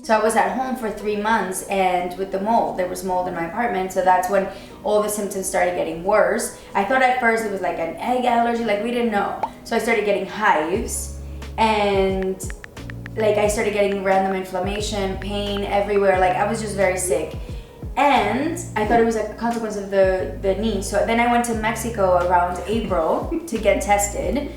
So I was at home for 3 months, and with the mold, there was mold in my apartment, so that's when all the symptoms started getting worse. I thought at first it was like an egg allergy, like we didn't know. So I started getting hives, and like I started getting random inflammation, pain everywhere, like I was just very sick. And I thought it was a consequence of the knee. So then I went to Mexico around April to get tested,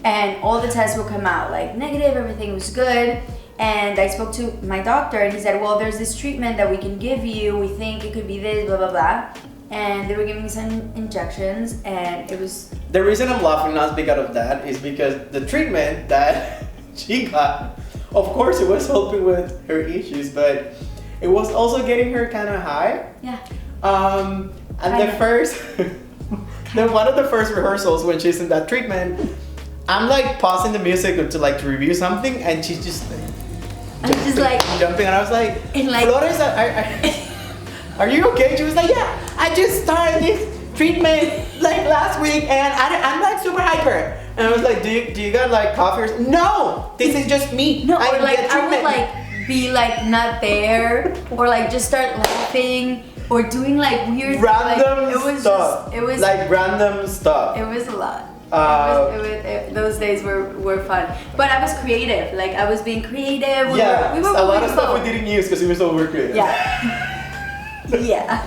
and all the tests will come out like negative, everything was good. And I spoke to my doctor, and he said, well, there's this treatment that we can give you. We think it could be this, blah, blah, blah. And they were giving me some injections, and it was... The reason I'm laughing not because of that is because the treatment that she got, of course it was helping with her issues, but it was also getting her kind of high. Yeah. And one of the first rehearsals when she's in that treatment, I'm like pausing the music to review something, and she's just like jumping, and I was like, Flores, are you okay? She was like, yeah, I just started this treatment like last week, and I'm like super hyper. And I was like, do you got like coffee or something? No, this is just me. No, or like I would like be like not there, or like just start laughing, or doing like weird random stuff. It was like random stuff. It was a lot. Those days were fun, but I was creative. Like I was being creative. We were a lot of stuff we didn't use because we were so creative. Yeah. Yeah.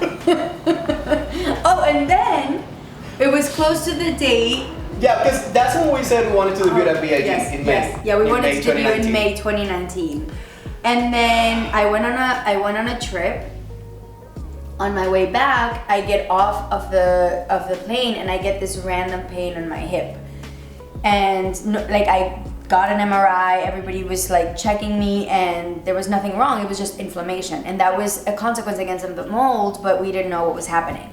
Oh, and then it was close to the date. Yeah, because that's when we said we wanted to debut at BIG in May. Yes. Yeah, we wanted to debut in May 2019, and then I went on a trip. On my way back, I get off of the plane, and I get this random pain on my hip, and like I got an MRI. Everybody was like checking me, and there was nothing wrong. It was just inflammation, and that was a consequence against the mold, but we didn't know what was happening.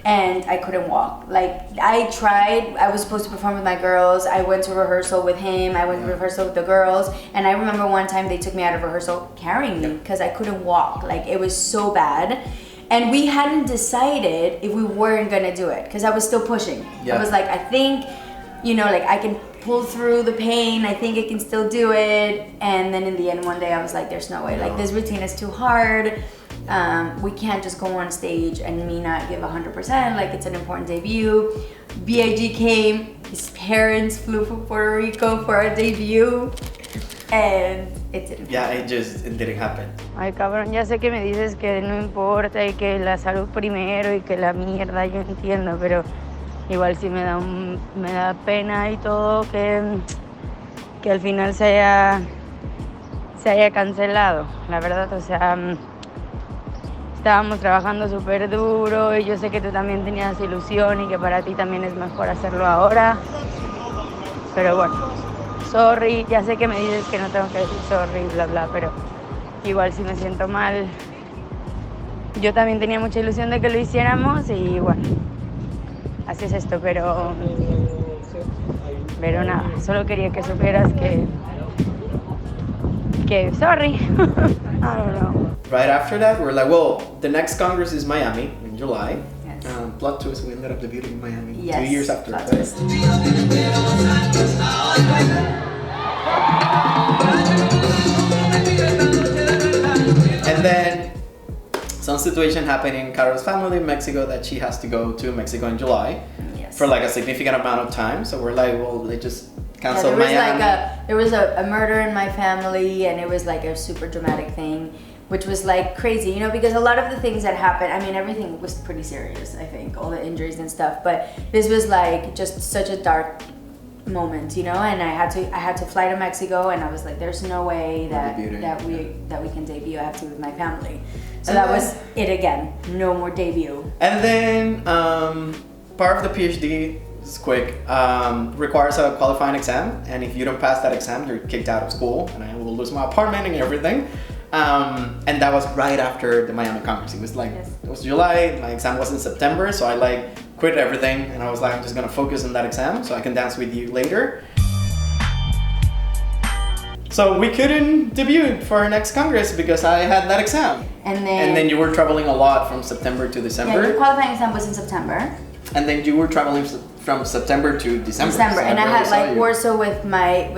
And I couldn't walk. Like I tried. I was supposed to perform with my girls. I went to rehearsal with him. I went to rehearsal with the girls, and I remember one time they took me out of rehearsal carrying me because I couldn't walk. Like it was so bad. And we hadn't decided if we weren't gonna do it, because I was still pushing. Yeah. I was like, I think, like I can pull through the pain. I think I can still do it. And then in the end, one day I was like, there's no way. Like this routine is too hard. We can't just go on stage and me not give 100%. Like it's an important debut. BIG came. His parents flew from Puerto Rico for our debut. And it didn't. Yeah, it didn't happen. Ay, cabrón, ya sé que me dices que no importa y que la salud primero y que la mierda, yo entiendo, pero igual sí me da pena y todo que al final se haya cancelado, la verdad, o sea, estábamos trabajando súper duro y yo sé que tú también tenías ilusión y que para ti también es mejor hacerlo ahora, pero bueno. Sorry, ya sé que me dices que no tengo que decir sorry, bla, bla, pero igual si me siento mal. Yo también tenía mucha ilusión de que lo hiciéramos y bueno, así es esto, pero nada, solo quería que supieras que sorry, I don't know. Right after that, we're like, well, the next Congress is Miami in July. Plot twist, we ended up debuting in Miami 2 years after. And then some situation happened in Caro's family in Mexico that she has to go to Mexico in July for like a significant amount of time. So we're like, well, they just cancel Miami. There was a murder in my family, and it was like a super dramatic thing, which was like crazy, because a lot of the things that happened, I mean, everything was pretty serious, I think, all the injuries and stuff, but this was like just such a dark moment, and I had to fly to Mexico, and I was like, there's no way that we can debut. I have to be with my family. So that was it again. No more debut. And then part of the PhD is quick, requires a qualifying exam, and if you don't pass that exam, you're kicked out of school, and I will lose my apartment and everything. And that was right after the Miami Congress. It was like, It was July, my exam was in September, so I like quit everything, and I was like, I'm just gonna focus on that exam so I can dance with you later. So we couldn't debut for our next Congress because I had that exam. And then you were traveling a lot from September to December. Yeah, the qualifying exam was in September. And then you were traveling from September to December. So and I had like Warsaw with my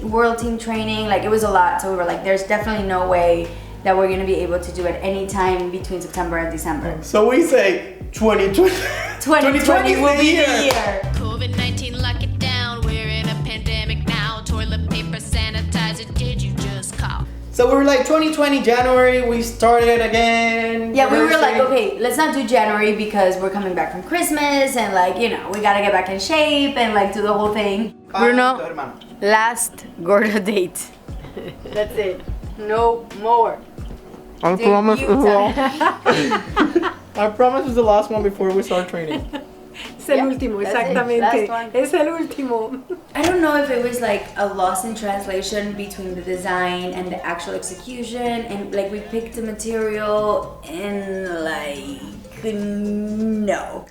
world team training. Like it was a lot. So we were like, there's definitely no way that we're gonna be able to do it any time between September and December. So we say 2020. 2020 will be the year. COVID-19, lock it down. We're in a pandemic now. Toilet paper, sanitizer. Did you just cough? So we were like 2020 January, we started again. Yeah, we were like, okay, let's not do January because we're coming back from Christmas and like, you know, we gotta get back in shape and like do the whole thing. Bruno, last gordo date. That's it. No more. I promise I promise it's the last one before we start training. Es el último, exactamente. Es el último. I don't know if it was like a loss in translation between the design and the actual execution, and like we picked the material and like no.